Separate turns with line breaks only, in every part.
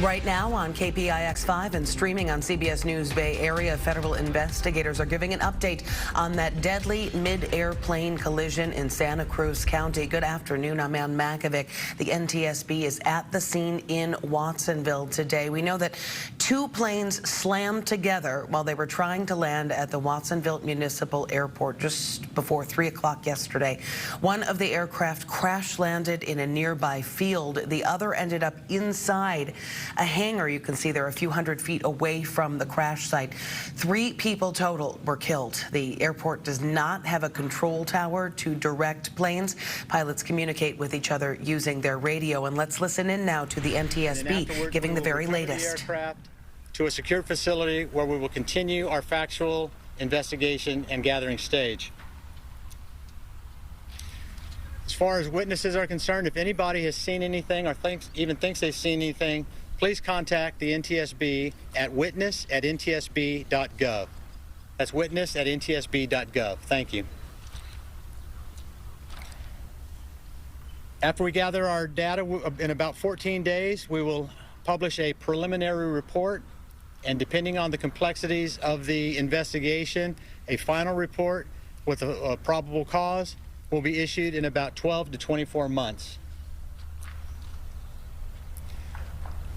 Right now on KPIX 5 and streaming on CBS News Bay Area, federal investigators are giving an update on that deadly mid-air plane collision in Santa Cruz County. Good afternoon, I'm Ann Makovic. The NTSB is at the scene in Watsonville today. We know that two planes slammed together while they were trying to land at the Watsonville Municipal Airport just before 3 o'clock yesterday. One of the aircraft crash landed in a nearby field. The other ended up inside a hangar. You can see they're a few hundred feet away from the crash site. 3 people total were killed. The airport does not have a control tower to direct planes. Pilots communicate with each other using their radio. And let's listen in now to the NTSB giving the very latest.
The aircraft to a secure facility where we will continue our factual investigation and gathering stage. As far as witnesses are concerned, if anybody has seen anything or even thinks they've seen anything, please contact the NTSB at witness@ntsb.gov. That's witness@ntsb.gov. Thank you. After we gather our data in about 14 days, we will publish a preliminary report, and depending on the complexities of the investigation, a final report with a probable cause will be issued in about 12 to 24 months.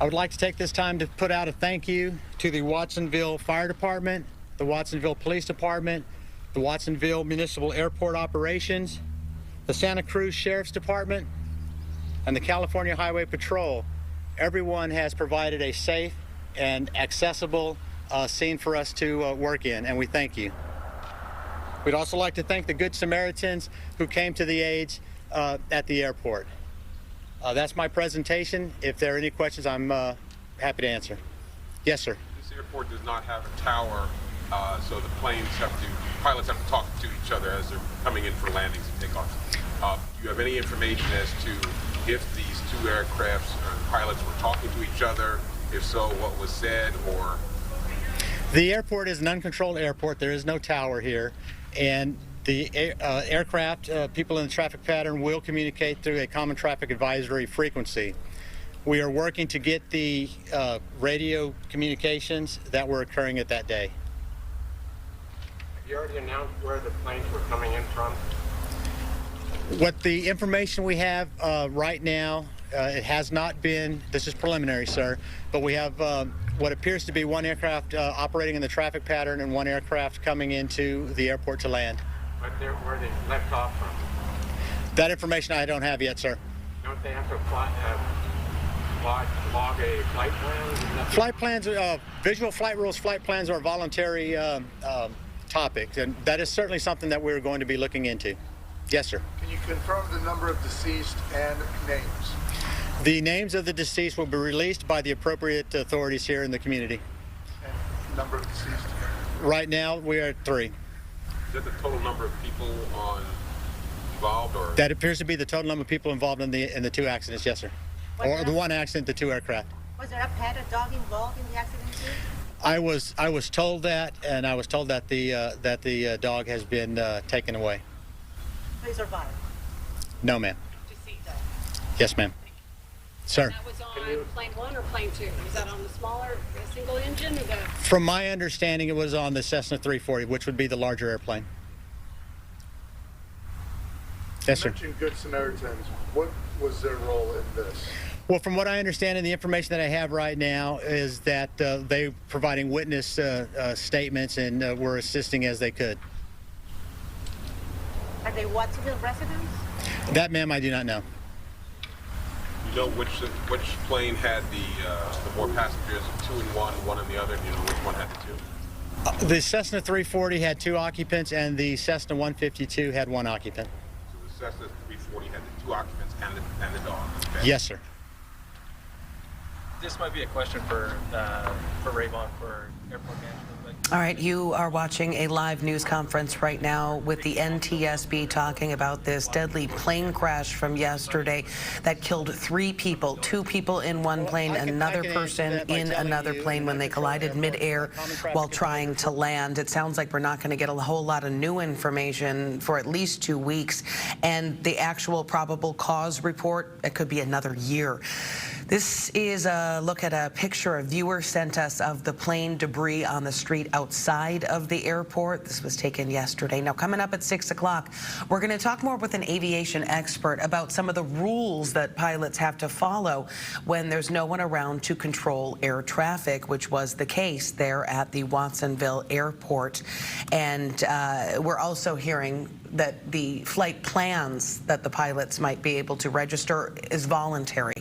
I would like to take this time to put out a thank you to the Watsonville Fire Department, the Watsonville Police Department, the Watsonville Municipal Airport Operations, the Santa Cruz Sheriff's Department, and the California Highway Patrol. Everyone has provided a safe and accessible scene for us to work in, and we thank you. We'd also like to thank the Good Samaritans who came to the aids at the airport. That's my presentation. If there are any questions, I'm happy to answer. Yes, sir.
This airport does not have a tower, so the pilots have to talk to each other as they're coming in for landings and takeoffs. Do you have any information as to if these two aircrafts or the pilots were talking to each other? If so, what was said? Or
the airport is an uncontrolled airport. There is no tower here, and the aircraft, people in the traffic pattern will communicate through a common traffic advisory frequency. We are working to get the radio communications that were occurring at that day.
Have you already announced where the planes were coming in from?
What the information we have right now, it has not been, this is preliminary, sir, but we have what appears to be one aircraft operating in the traffic pattern and one aircraft coming into the airport to land.
But where they left off from?
That information I don't have yet, sir.
Don't they have to log a flight plan?
Flight plans, visual flight rules, flight plans are a voluntary topic, and that is certainly something that we're going to be looking into. Yes, sir.
Can you confirm the number of deceased and names?
The names of the deceased will be released by the appropriate authorities here in the community.
And number of deceased?
Right now, we are at 3.
is that the total number of people involved, or?
That appears to be the total number of people involved in the 2 accidents, yes, sir. Or the 1 accident, the 2 aircraft.
Was there a pet, a dog involved in the accident too?
I was told that, and I was told that the dog has been taken away.
So he survived?
No, ma'am.
Deceased, though?
Yes, ma'am. Sir.
That was on plane 1 or plane 2? Was that on the smaller single engine? Or
From my understanding, it was on the Cessna 340, which would be the larger airplane. Yes, sir.
You mentioned Good Samaritans. What was their role in this?
Well, from what I understand and the information that I have right now is that they're providing witness statements and were assisting as they could.
Are they Watsonville residents?
That, ma'am, I do not know.
You know which plane had the more passengers, 2 in one in the other? Do you know which one had the 2?
The Cessna 340 had 2 occupants, and the Cessna 152 had 1 occupant.
So the Cessna 340 had the 2 occupants and the dog. Okay.
Yes, sir.
This might be a question for Rayvon for airport management.
All right, you are watching a live news conference right now with the NTSB talking about this deadly plane crash from yesterday that killed 3 people, 2 people in one plane, another person in another plane when they collided midair while trying to land. It sounds like we're not going to get a whole lot of new information for at least 2 weeks, and the actual probable cause report, it could be another year. This is a look at a picture a viewer sent us of the plane debris on the street outside of the airport. This was taken yesterday. Now, coming up at 6 o'clock, we're going to talk more with an aviation expert about some of the rules that pilots have to follow when there's no one around to control air traffic, which was the case there at the Watsonville Airport. And we're also hearing that the flight plans that the pilots might be able to register is voluntary.